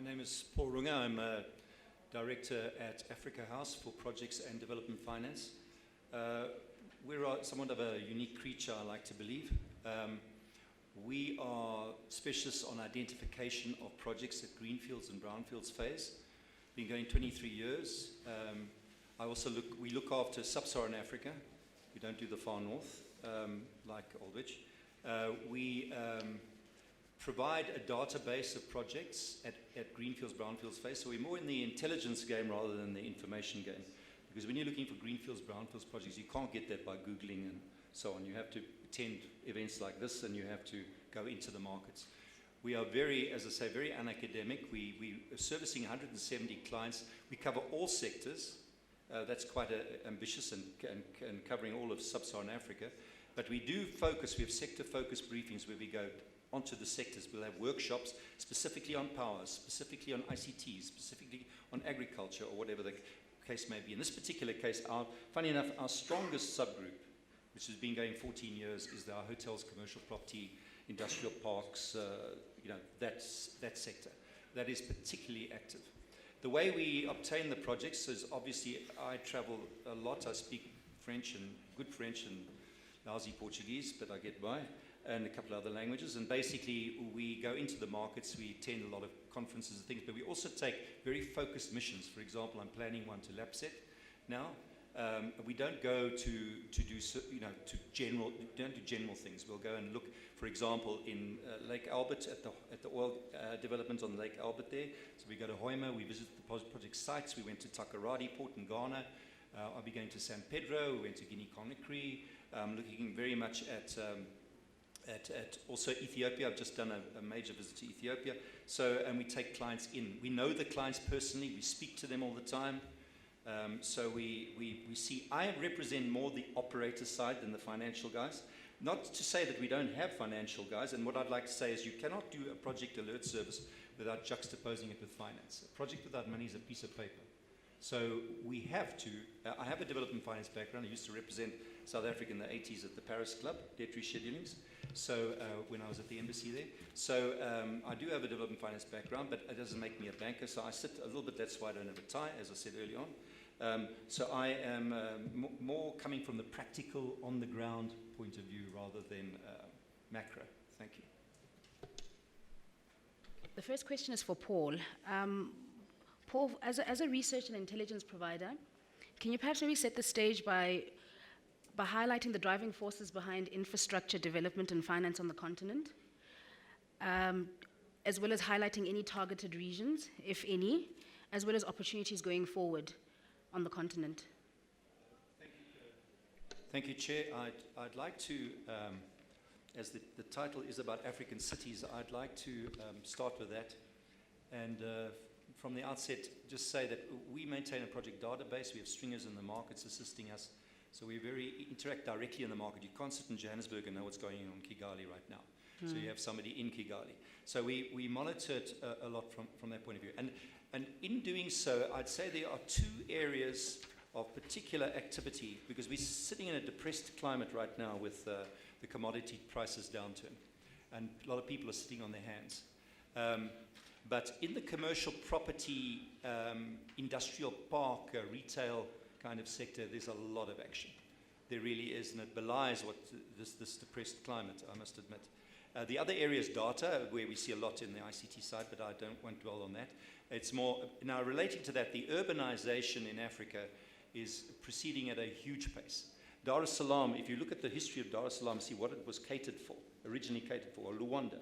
My name is Paul Runge. I'm a director at Africa House for Projects and Development Finance. We're somewhat of a unique creature, I like to believe. We are specialists on identification of projects at greenfields and brownfields phase. Been going 23 years. We look after sub-Saharan Africa. We don't do the far north, like Aldwych. We provide a database of projects at greenfields, brownfields phase. So we're more in the intelligence game rather than the information game. Because when you're looking for greenfields, brownfields projects, you can't get that by Googling and so on. You have to attend events like this and you have to go into the markets. We are very, as I say, very unacademic. We are servicing 170 clients. We cover all sectors. That's quite ambitious and covering all of sub-Saharan Africa. But we do focus, we have sector-focused briefings where we go onto the sectors. We'll have workshops specifically on power, specifically on ICT, specifically on agriculture or whatever the case may be. In this particular case, funny enough, our strongest subgroup, which has been going 14 years, is our hotels, commercial property, industrial parks, that sector. That is particularly active. The way we obtain the projects is obviously I travel a lot. I speak French and good French and lousy Portuguese, but I get by, and a couple of other languages. And basically, we go into the markets, we attend a lot of conferences and things, but we also take very focused missions. For example, I'm planning one to Lapset now. We don't go to do general things. We'll go and look, for example, in Lake Albert at the oil development on Lake Albert there. So we go to Hoima, we visit the project sites. We went to Takoradi Port in Ghana. I'll be going to San Pedro. We went to Guinea-Conakry. Looking very much at also Ethiopia. I've just done a major visit to Ethiopia. So, and we take clients in. We know the clients personally. We speak to them all the time. So we see, I represent more the operator side than the financial guys. Not to say that we don't have financial guys, and what I'd like to say is you cannot do a project alert service without juxtaposing it with finance. A project without money is a piece of paper. So we have to, I have a development finance background. I used to represent South Africa in the 80s at the Paris Club, debt reschedulings. So when I was at the embassy there. So I do have a development finance background, but it doesn't make me a banker. So I sit a little bit, that's why I don't have a tie, as I said early on. So I am more coming from the practical, on-the-ground point of view rather than macro. Thank you. The first question is for Paul. Paul, as a research and intelligence provider, can you perhaps maybe set the stage by highlighting the driving forces behind infrastructure development and finance on the continent, as well as highlighting any targeted regions, if any, as well as opportunities going forward on the continent? Thank you, Chair. I'd like to, as the title is about African cities, I'd like to start with that. And from the outset, just say that we maintain a project database. We have stringers in the markets assisting us. So we interact directly in the market. You can't sit in Johannesburg and know what's going on in Kigali right now. So you have somebody in Kigali. So we monitor it a lot from that point of view. And in doing so, I'd say there are two areas of particular activity, because we're sitting in a depressed climate right now with the commodity prices downturn. And a lot of people are sitting on their hands. But in the commercial property, industrial park, retail kind of sector, there's a lot of action. There really is, and it belies what this depressed climate, I must admit. The other area is data, where we see a lot in the ICT side, but I won't dwell on that. It's more, now relating to that, the urbanization in Africa is proceeding at a huge pace. Dar es Salaam, if you look at the history of Dar es Salaam, see what it was originally catered for, or Luanda.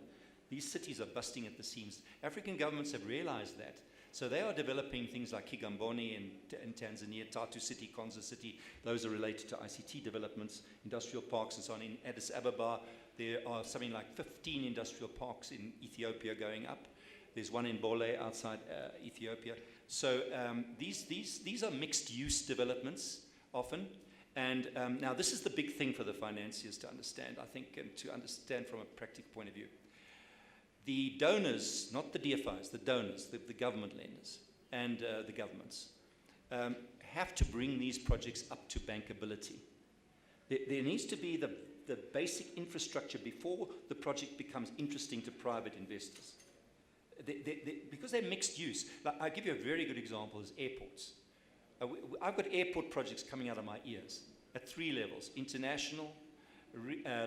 These cities are busting at the seams. African governments have realized that. So they are developing things like Kigamboni in Tanzania, Tatu City, Konza City. Those are related to ICT developments, industrial parks and so on. In Addis Ababa, there are something like 15 industrial parks in Ethiopia going up. There's one in Bole outside Ethiopia. So these are mixed-use developments often. And now this is the big thing for the financiers to understand, I think, and to understand from a practical point of view. The donors, not the DFIs, the donors, the government lenders and the governments, have to bring these projects up to bankability. There needs to be the basic infrastructure before the project becomes interesting to private investors. because they're mixed use. Like, I'll give you a very good example is airports. I've got airport projects coming out of my ears at 3 levels: international,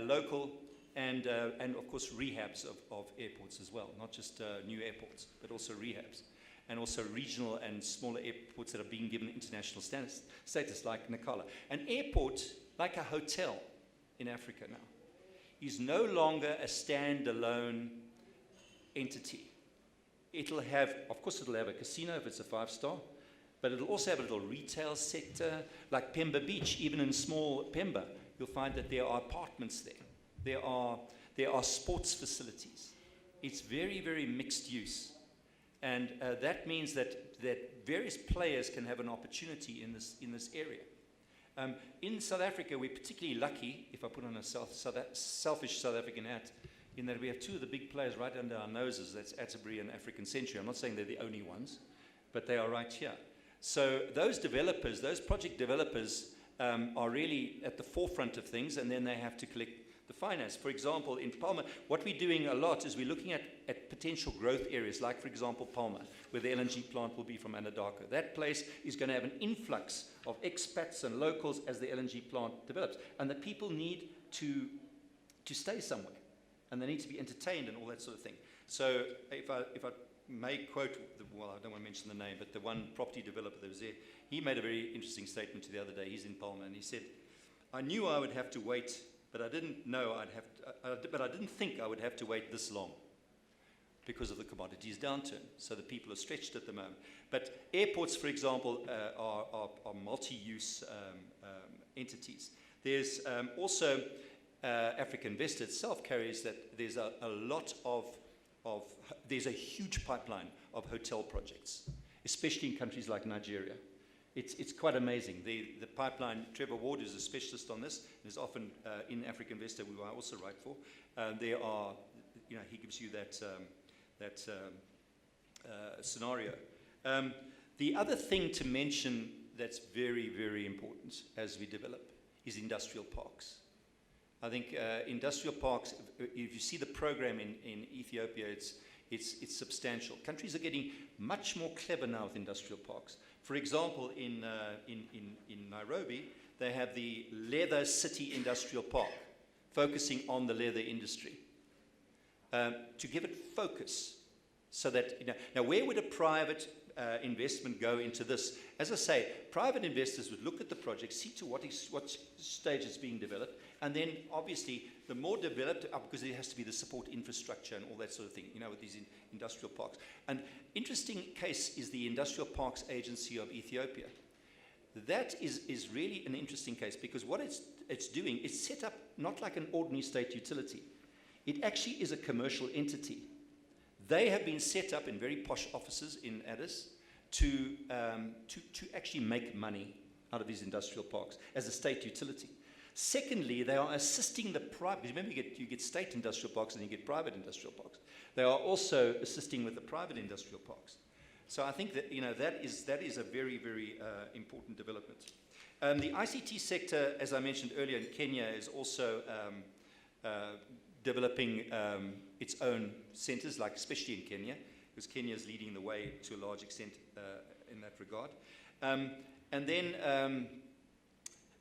local, and of course rehabs of airports as well, not just new airports, but also rehabs, and also regional and smaller airports that are being given international status, like Nacala. An airport, like a hotel in Africa now, is no longer a standalone entity. It'll have, of course, it'll have a casino if it's a 5-star, but it'll also have a little retail sector, like Pemba Beach. Even in small Pemba, you'll find that there are apartments there. There are sports facilities. It's very, very mixed use. And that means that various players can have an opportunity in this area. In South Africa, we're particularly lucky, if I put on a selfish South African hat, in that we have 2 of the big players right under our noses. That's Atterbury and African Century. I'm not saying they're the only ones, but they are right here. So those developers, those project developers, are really at the forefront of things, and then they have to collect the finance. For example, in Palma, what we're doing a lot is we're looking at potential growth areas, like, for example, Palma, where the LNG plant will be from Anadarko. That place is going to have an influx of expats and locals as the LNG plant develops, and the people need to stay somewhere, and they need to be entertained and all that sort of thing. So if I may quote, well, I don't want to mention the name, but the one property developer that was there, he made a very interesting statement the other day. He's in Palma, and he said, "I knew I would have to wait, but I didn't know but I didn't think I would have to wait this long because of the commodities downturn. So the people are stretched at the moment." But airports, for example, are multi-use entities. There's also Africa Invest itself carries that there's a lot of there's a huge pipeline of hotel projects, especially in countries like Nigeria. It's quite amazing. The pipeline, Trevor Ward is a specialist on this, and is often in Africa Investor, who I also write for. There are, he gives you that scenario. The other thing to mention that's very, very important as we develop is industrial parks. I think industrial parks, if you see the program in Ethiopia, it's substantial. Countries are getting much more clever now with industrial parks. For example, in Nairobi, they have the Leather City Industrial Park, focusing on the leather industry, to give it focus. So that, now where would a private investment go into this? As I say, private investors would look at the project, see to what stage it's being developed, and then obviously the more developed, because there has to be the support infrastructure and all that sort of thing, with these industrial parks. An interesting case is the Industrial Parks Agency of Ethiopia. That is really an interesting case, because what it's doing, it's set up not like an ordinary state utility. It actually is a commercial entity. They have been set up in very posh offices in Addis to actually make money out of these industrial parks as a state utility. Secondly, they are assisting the private, remember you get state industrial parks and you get private industrial parks. They are also assisting with the private industrial parks. So I think that, that is a very, very important development. The ICT sector, as I mentioned earlier, in Kenya is also developing its own centers, like especially in Kenya, because Kenya is leading the way to a large extent in that regard. And then,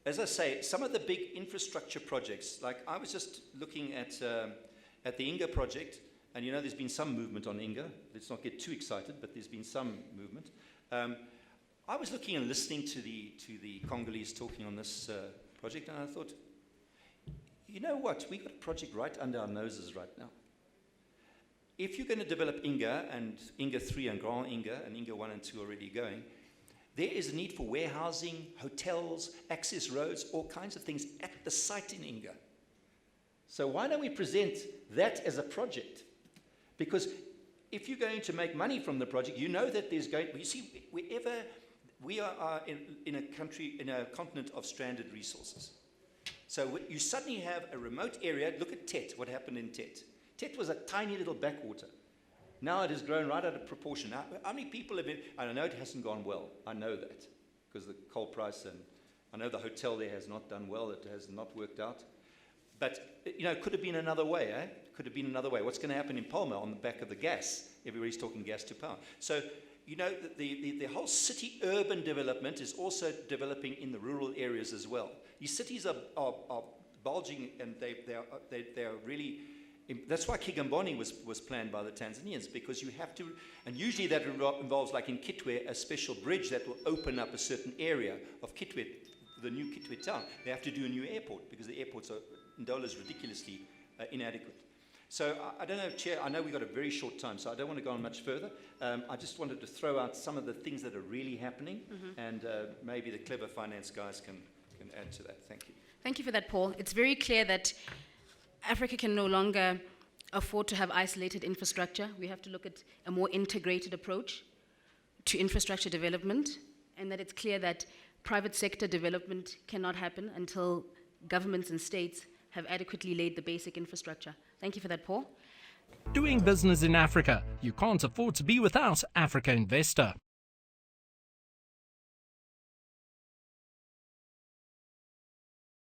as I say, some of the big infrastructure projects, like I was just looking at the Inga project, and there's been some movement on Inga. Let's not get too excited, but there's been some movement. I was looking and listening to the Congolese talking on this project, and I thought, you know what? We've got a project right under our noses right now. If you're going to develop Inga, and Inga 3 and Grand Inga, and Inga 1 and 2 already going, there is a need for warehousing, hotels, access roads, all kinds of things at the site in Inga. So why don't we present that as a project? Because if you're going to make money from the project, you know that there's going, you see, wherever we are in a country, in a continent of stranded resources. So you suddenly have a remote area. Look at Tet, what happened in Tet. Tet was a tiny little backwater. Now it has grown right out of proportion. Now, how many people have been, I know it hasn't gone well. I know that, because the coal price, and I know the hotel there has not done well. It has not worked out. But, could have been another way, eh? Could have been another way. What's going to happen in Palma on the back of the gas? Everybody's talking gas to power. So, the whole city-urban development is also developing in the rural areas as well. These cities are bulging, and they are really. That's why Kigamboni was planned by the Tanzanians, because you have to, and usually that involves, like in Kitwe, a special bridge that will open up a certain area of Kitwe, the new Kitwe town. They have to do a new airport because the airports in Ndola is ridiculously inadequate. So I don't know, Chair, I know we've got a very short time, so I don't want to go on much further. I just wanted to throw out some of the things that are really happening, and maybe the clever finance guys can add to that. Thank you. Thank you for that, Paul. It's very clear that Africa can no longer afford to have isolated infrastructure. We have to look at a more integrated approach to infrastructure development, and that it's clear that private sector development cannot happen until governments and states have adequately laid the basic infrastructure. Thank you for that, Paul. Doing business in Africa. You can't afford to be without Africa Investor.